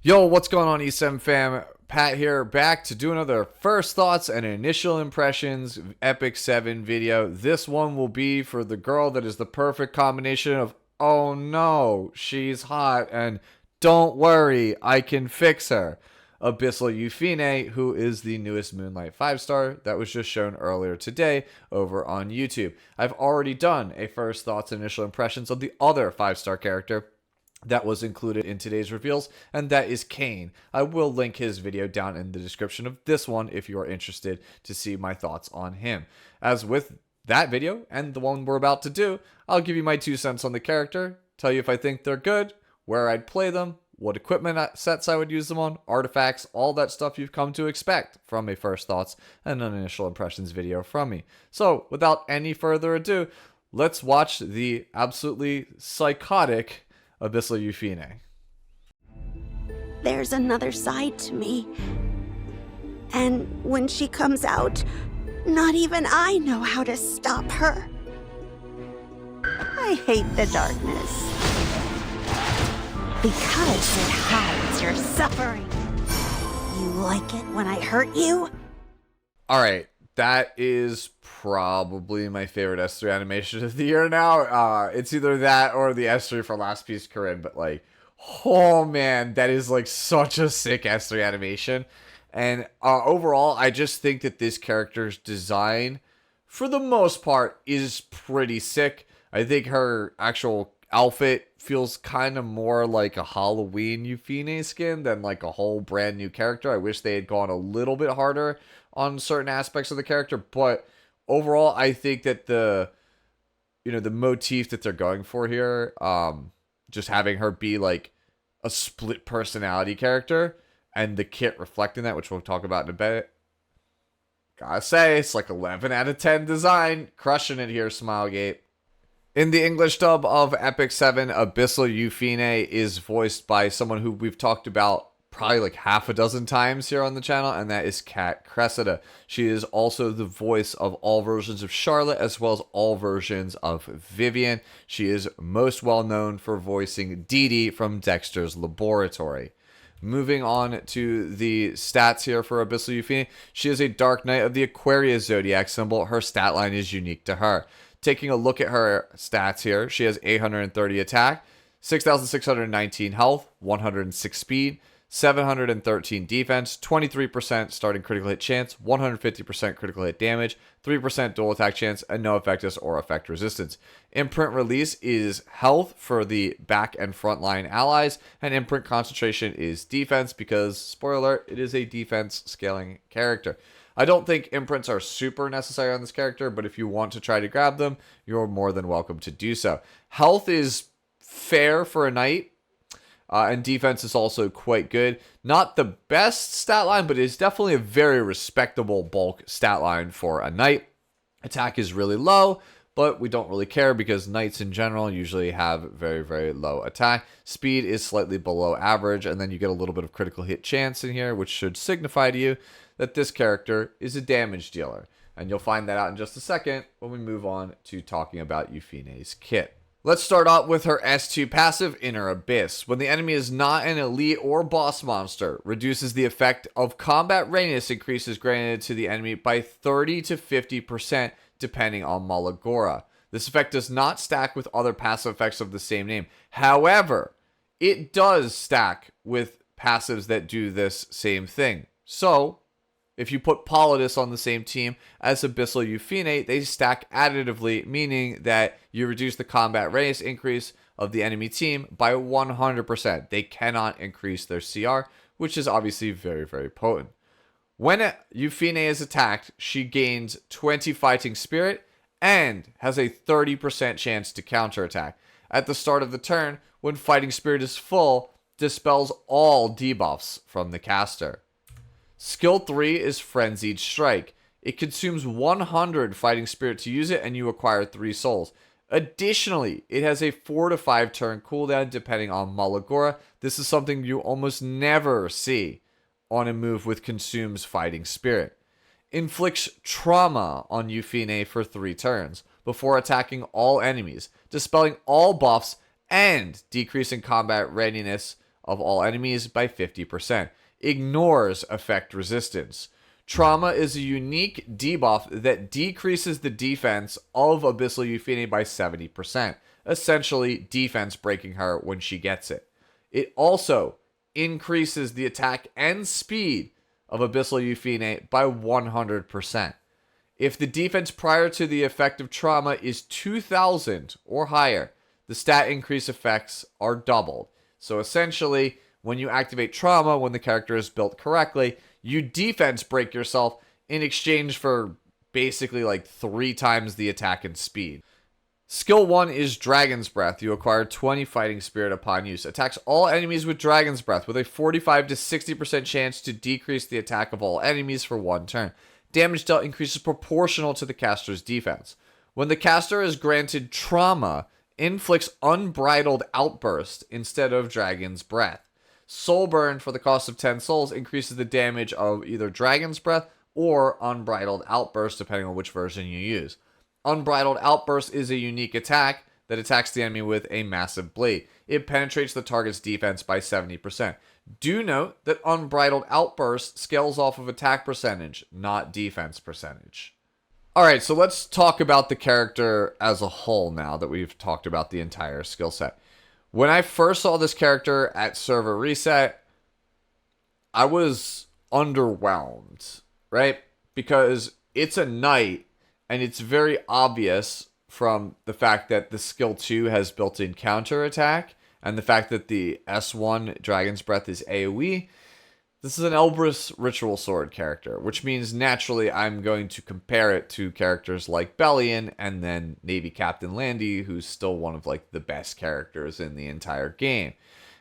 Yo, what's going on, E7 fam? Pat here, back to do another first thoughts and initial impressions Epic 7 video. This one will be for the girl that is the perfect combination of, oh no, she's hot, and don't worry, I can fix her. Abyssal Yufine, who is the newest Moonlight 5-star that was just shown earlier today over on YouTube. I've already done a first thoughts and initial impressions of the other 5-star character that was included in today's reveals, and that is Kane. I will link his video down in the description of this one if you are interested to see my thoughts on him. As with that video and the one we're about to do, I'll give you my 2 cents on the character, tell you if I think they're good, where I'd play them, what equipment sets I would use them on, artifacts, all that stuff you've come to expect from a first thoughts and an initial impressions video from me. So without any further ado, let's watch the absolutely psychotic Abyssal Yufine. There's another side to me. And when she comes out, not even I know how to stop her. I hate the darkness. Because it hides your suffering. You like it when I hurt you? Alright, that is probably my favorite S3 animation of the year now. It's either that or the S3 for Last Piece Corinne, but like, oh man, that is like such a sick S3 animation. And overall, I just think that this character's design, for the most part, is pretty sick. I think her actual outfit feels kind of more like a Halloween Yufine skin than like a whole brand new character. I wish they had gone a little bit harder on certain aspects of the character, but overall, I think that the motif that they're going for here, just having her be like a split personality character and the kit reflecting that, which we'll talk about in a bit. Gotta say, it's like 11 out of 10 design. Crushing it here, Smilegate. In the English dub of Epic 7, Abyssal Yufine is voiced by someone who we've talked about probably like half a dozen times here on the channel, and that is Kat Cressida. She is also the voice of all versions of Charlotte as well as all versions of Vivian. She is most well known for voicing Dee Dee from Dexter's Laboratory. Moving on to the stats here for Abyssal Yufine. She is a Dark Knight of the Aquarius zodiac symbol. Her stat line is unique to her. Taking a look at her stats here, she has 830 attack, 6,619 health, 106 speed, 713 defense, 23% starting critical hit chance, 150% critical hit damage, 3% dual attack chance, and no effectiveness or effect resistance. Imprint release is health for the back and front line allies, and imprint concentration is defense because, spoiler alert, it is a defense scaling character. I don't think imprints are super necessary on this character, but if you want to try to grab them, you're more than welcome to do so. Health is fair for a knight, and defense is also quite good. Not the best stat line, but it's definitely a very respectable bulk stat line for a knight. Attack is really low, but we don't really care because knights in general usually have very, very low attack. Speed is slightly below average, and then you get a little bit of critical hit chance in here, which should signify to you that this character is a damage dealer. And you'll find that out in just a second when we move on to talking about Yufine's kit. Let's start out with her S2 passive, Inner Abyss. When the enemy is not an elite or boss monster, reduces the effect of combat readiness increases granted to the enemy by 30 to 50% depending on Malagora. This effect does not stack with other passive effects of the same name. However, it does stack with passives that do this same thing. So, if you put Politis on the same team as Abyssal Yufine, they stack additively, meaning that you reduce the combat readiness increase of the enemy team by 100%. They cannot increase their CR, which is obviously very, very potent. When Yufine is attacked, she gains 20 fighting spirit and has a 30% chance to counterattack. At the start of the turn, when fighting spirit is full, dispels all debuffs from the caster. Skill 3 is Frenzied Strike. It consumes 100 fighting spirit to use it, and you acquire 3 souls. Additionally, it has a 4 to 5 turn cooldown depending on Malagora. This is something you almost never see on a move with consumes fighting spirit. Inflicts trauma on Yufine for 3 turns before attacking all enemies, dispelling all buffs and decreasing combat readiness of all enemies by 50%. Ignores effect resistance. Trauma is a unique debuff that decreases the defense of Abyssal Yufine by 70%, essentially defense breaking her when she gets it. It also increases the attack and speed of Abyssal Yufine by 100%. If the defense prior to the effect of trauma is 2000 or higher, the stat increase effects are doubled. So essentially, when you activate trauma, when the character is built correctly, you defense break yourself in exchange for basically like 3 times the attack and speed. Skill 1 is Dragon's Breath. You acquire 20 Fighting Spirit upon use. Attacks all enemies with Dragon's Breath with a 45 to 60% chance to decrease the attack of all enemies for 1 turn. Damage dealt increases proportional to the caster's defense. When the caster is granted trauma, inflicts Unbridled Outburst instead of Dragon's Breath. Soul Burn for the cost of 10 souls increases the damage of either Dragon's Breath or Unbridled Outburst, depending on which version you use. Unbridled Outburst is a unique attack that attacks the enemy with a massive blade. It penetrates the target's defense by 70%. Do note that Unbridled Outburst scales off of attack percentage, not defense percentage. Alright, so let's talk about the character as a whole now that we've talked about the entire skill set. When I first saw this character at server reset, I was underwhelmed, right? Because it's a knight, and it's very obvious from the fact that the skill 2 has built-in counter attack, and the fact that the S1 Dragon's Breath is AoE. This is an Elbrus Ritual Sword character, which means naturally I'm going to compare it to characters like Bellion and then Navy Captain Landy, who's still one of like the best characters in the entire game.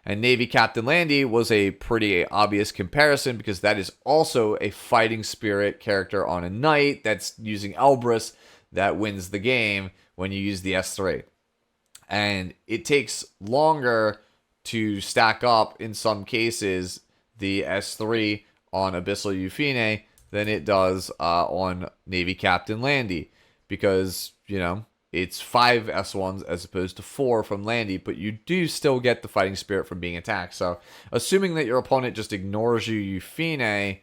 And Navy Captain Landy was a pretty obvious comparison because that is also a fighting spirit character on a knight that's using Elbrus that wins the game when you use the S3. And it takes longer to stack up in some cases the S3 on Abyssal Yufine than it does on Navy Captain Landy because, you know, it's 5 S1s as opposed to 4 from Landy, but you do still get the fighting spirit from being attacked. So assuming that your opponent just ignores you, Yufine,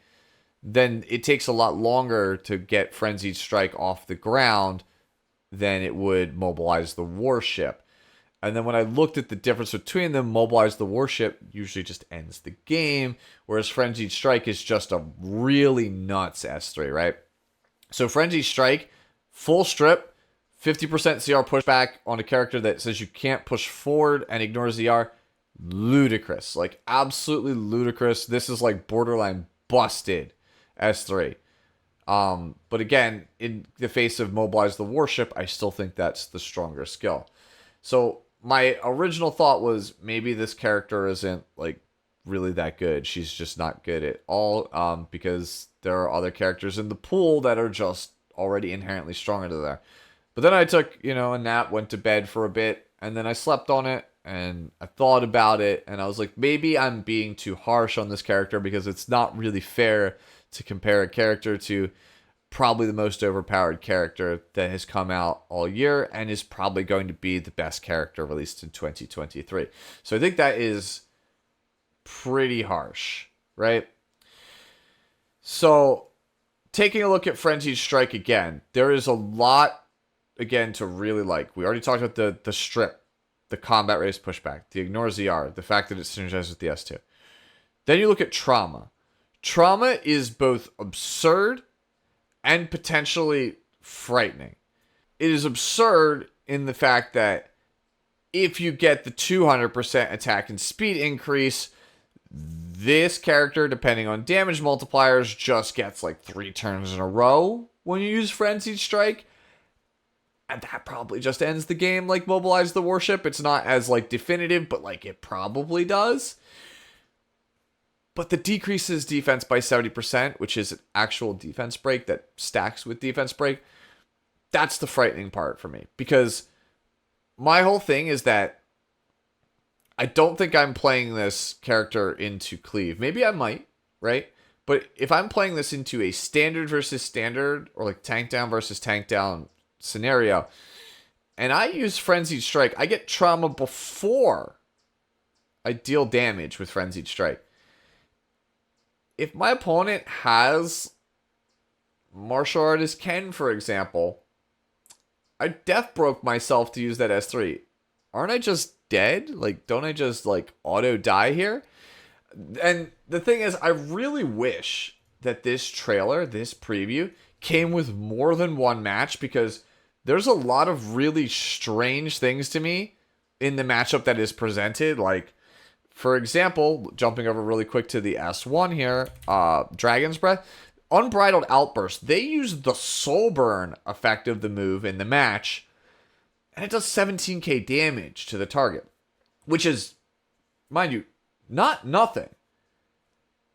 then it takes a lot longer to get Frenzied Strike off the ground than it would mobilize the warship. And then when I looked at the difference between them, mobilize the warship usually just ends the game, whereas Frenzied Strike is just a really nuts S3, right? So Frenzied Strike, full strip, 50% CR pushback on a character that says you can't push forward and ignores ZR. Ludicrous. Like, absolutely ludicrous. This is like borderline busted S3. But again, in the face of mobilize the warship, I still think that's the stronger skill. So my original thought was maybe this character isn't like really that good. She's just not good at all because there are other characters in the pool that are just already inherently stronger than there. But then I took, a nap, went to bed for a bit, and then I slept on it, and I thought about it, and I was like, maybe I'm being too harsh on this character because it's not really fair to compare a character to probably the most overpowered character that has come out all year and is probably going to be the best character released in 2023. So I think that is pretty harsh, right? So taking a look at Frenzied Strike again, there is a lot, again, to really like. We already talked about the strip, the combat race pushback, the ignore ZR, the fact that it's synergized with the S2. Then you look at Trauma. Trauma is both absurd and potentially frightening. It is absurd in the fact that if you get the 200% attack and speed increase, this character, depending on damage multipliers, just gets like 3 turns in a row when you use Frenzied Strike. And that probably just ends the game like Mobilize the Warship. It's not as like definitive, but like it probably does. But the decreases defense by 70%, which is an actual defense break that stacks with defense break, that's the frightening part for me. Because my whole thing is that I don't think I'm playing this character into cleave. Maybe I might, right? But if I'm playing this into a standard versus standard, or like tank down versus tank down scenario, and I use Frenzied Strike, I get trauma before I deal damage with Frenzied Strike. If my opponent has Martial Artist Ken, for example, I death broke myself to use that S3. Aren't I just dead? Like, don't I just, like, auto die here? And the thing is, I really wish that this trailer, this preview, came with more than one match, because there's a lot of really strange things to me in the matchup that is presented. Like, for example, jumping over really quick to the S1 here, Dragon's Breath, Unbridled Outburst. They use the Soul Burn effect of the move in the match, and it does 17k damage to the target, which is, mind you, not nothing.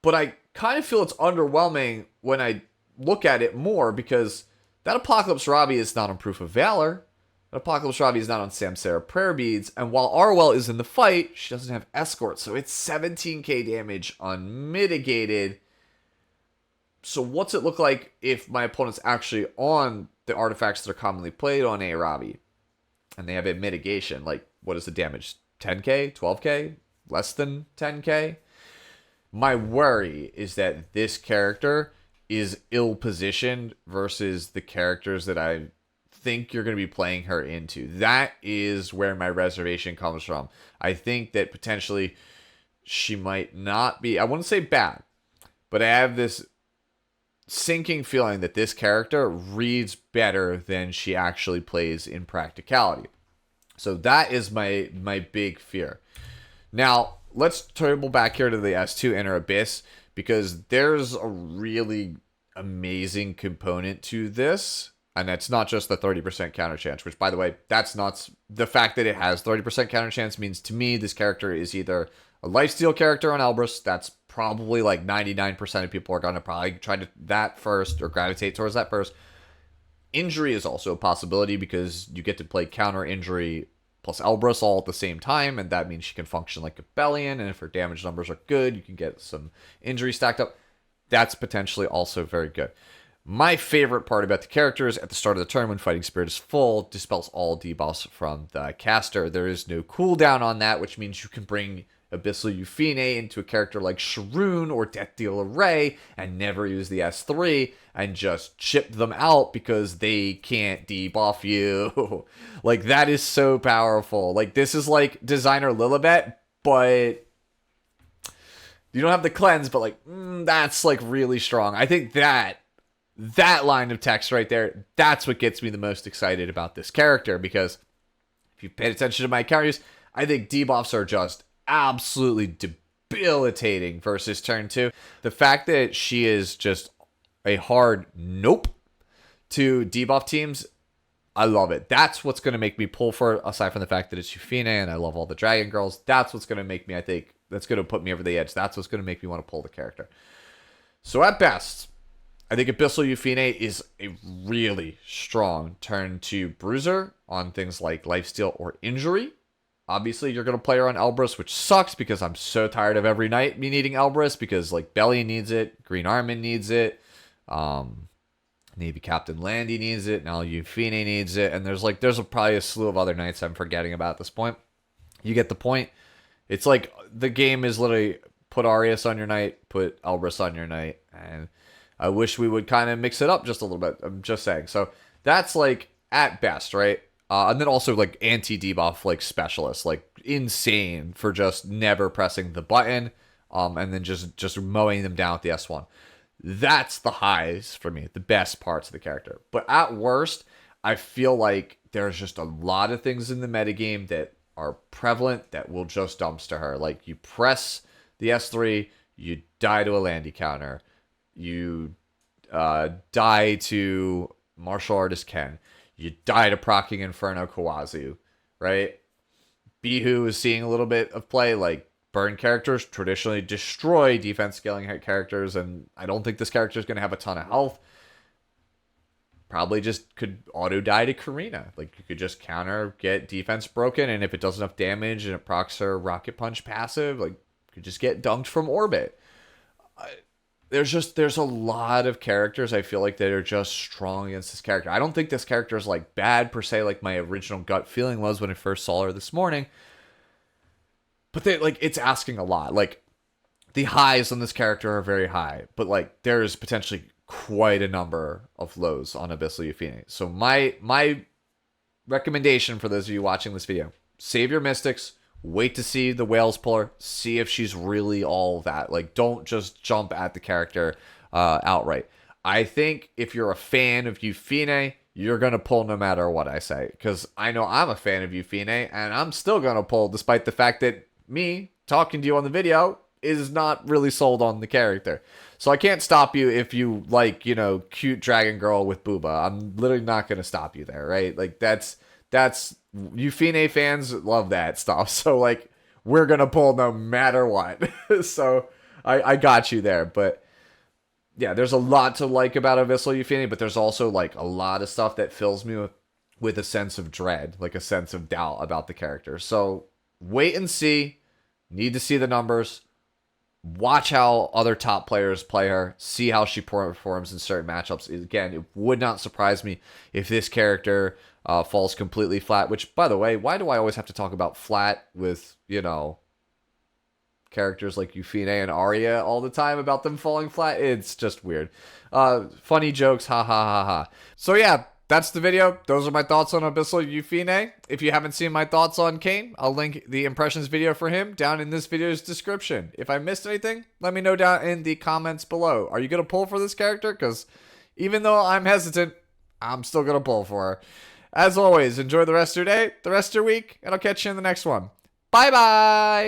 But I kind of feel it's underwhelming when I look at it more, because that Apocalypse Robbie is not on Proof of Valor. That Apocalypse Robbie is not on Samsara Prayer Beads. And while Arwell is in the fight, she doesn't have Escort. So it's 17k damage unmitigated. So what's it look like if my opponent's actually on the artifacts that are commonly played on a Robbie, and they have a mitigation? Like, what is the damage? 10k? 12k? Less than 10k? My worry is that this character is ill-positioned versus the characters that I think you're going to be playing her into. That is where my reservation comes from. I think that potentially she might not be, I wouldn't say bad, but I have this sinking feeling that this character reads better than she actually plays in practicality. So that is my big fear. Now, let's turtle back here to the S2 Inner Abyss, because there's a really amazing component to this, and that's not just the 30% counter chance, which, by the way, that's not... The fact that it has 30% counter chance means, to me, this character is either a lifesteal character on Elbrus. That's probably like 99% of people are going to probably try to that first, or gravitate towards that first. Injury is also a possibility, because you get to play counter injury plus Elbrus all at the same time, and that means she can function like a Bellion, and if her damage numbers are good, you can get some injury stacked up. That's potentially also very good. My favorite part about the character is at the start of the turn, when Fighting Spirit is full, dispels all debuffs from the caster. There is no cooldown on that, which means you can bring Abyssal Yufine into a character like Sharoon or Death Dealer Ray and never use the S3 and just chip them out because they can't debuff you. Like, that is so powerful. Like, this is like Designer Lilibet, but you don't have the cleanse, but like, that's like really strong. I think that line of text right there, that's what gets me the most excited about this character, because if you paid attention to my counters, I think debuffs are just absolutely debilitating versus turn 2. The fact that she is just a hard nope to debuff teams, I love it. That's what's going to make me pull for it, aside from the fact that it's Yufine and I love all the Dragon Girls. That's what's going to make me, I think, that's going to put me over the edge. That's what's going to make me want to pull the character. So at best, I think Abyssal Yufine is a really strong turn 2 bruiser on things like lifesteal or injury. Obviously, you're going to play her on Elbrus, which sucks, because I'm so tired of every night me needing Elbrus, because like Belly needs it, Green Armin needs it, Navy Captain Landy needs it, now Yufine needs it, and there's probably a slew of other knights I'm forgetting about at this point. You get the point. It's like the game is literally put Arius on your knight, put Elbrus on your knight, and I wish we would kind of mix it up just a little bit. I'm just saying. So that's like at best, right? And then also like anti-debuff like specialists, like insane for just never pressing the button, and then just mowing them down with the S1. That's the highs for me, the best parts of the character. But at worst, I feel like there's just a lot of things in the metagame that are prevalent that will just dumpster her. Like, you press the S3, you die to a Landy counter. You die to Martial Artist Ken. You die to Procking Inferno Kawazu, right? Bihu is seeing a little bit of play. Like, burn characters traditionally destroy defense scaling characters, and I don't think this character is going to have a ton of health. Probably just could auto die to Karina. Like, you could just counter, get defense broken, and if it does enough damage and it procs her Rocket Punch passive, like, you could just get dunked from orbit. There's a lot of characters I feel like that are just strong against this character. I don't think this character is like bad per se, like my original gut feeling was when I first saw her this morning. but they like it's asking a lot. Like the highs on this character are very high, but like there's potentially quite a number of lows on Abyssal Yufine. So my recommendation for those of you watching this video: save your mystics, wait to see the whales puller, see if she's really all that. Like, don't just jump at the character outright. I think if you're a fan of Yufine, you're gonna pull no matter what I say, because I know I'm a fan of Yufine, and I'm still gonna pull despite the fact that me talking to you on the video is not really sold on the character. So I can't stop you if you like, you know, cute dragon girl with booba. I'm literally not gonna stop you there, right? Like that's Yufine fans love that stuff. So like we're gonna pull no matter what. So I got you there. But yeah, there's a lot to like about Abyssal Yufine, but there's also like a lot of stuff that fills me with a sense of dread, like a sense of doubt about the character. So wait and see. Need to see the numbers. Watch how other top players play her. See how she performs in certain matchups. Again, it would not surprise me if this character falls completely flat. Which, by the way, why do I always have to talk about flat with, you know, characters like Yufine and Arya all the time about them falling flat? It's just weird. Funny jokes, ha ha ha ha. So yeah, that's the video. Those are my thoughts on Abyssal Yufine. If you haven't seen my thoughts on Kayn, I'll link the impressions video for him down in this video's description. If I missed anything, let me know down in the comments below. Are you going to pull for this character? Because even though I'm hesitant, I'm still going to pull for her. As always, enjoy the rest of your day, the rest of your week, and I'll catch you in the next one. Bye-bye!